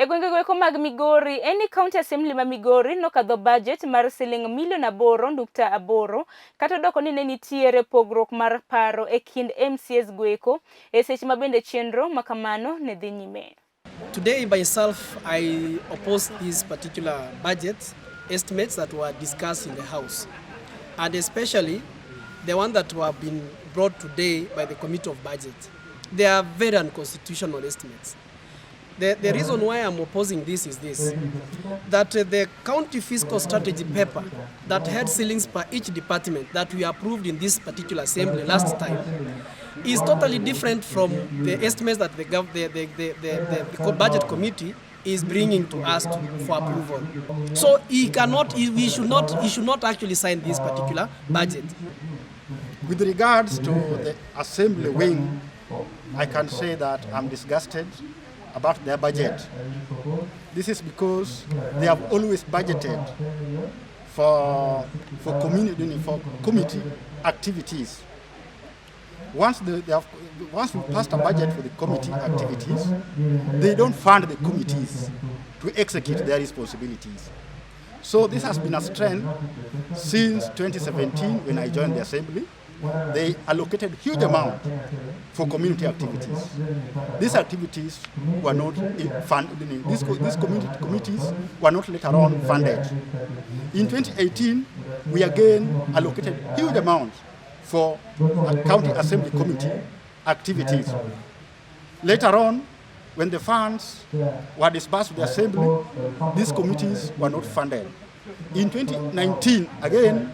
E gwenge goeko mag Migori, eni County Assembly ma Migori nokadho budget mar Sh8.8 kata odoko ni ne nitiere pogruok mar paro e kind MCAs goeko e seche ma bende chenro makamano ne dhi nyime. Today myself, I oppose this particular budget estimates that were discussed in the House, and especially the one that were been brought today by the Committee of Budget. They are very unconstitutional estimates. The reason why I'm opposing this is this, that the county fiscal strategy paper that had ceilings per each department that we approved in this particular assembly last time is totally different from the estimates that the budget committee is bringing to us for approval. So he should not actually sign this particular budget. With regards to the assembly wing, I can say that I'm disgusted about their budget. This is because they have always budgeted for committee activities. Once we passed a budget for the committee activities, they don't fund the committees to execute their responsibilities. So this has been a trend since 2017 when I joined the assembly. They allocated huge amount for community activities. These activities were not funded. These committees were not later on funded. In 2018, we again allocated huge amounts for county assembly committee activities. Later on, when the funds were disbursed to the assembly, these committees were not funded. In 2019, again,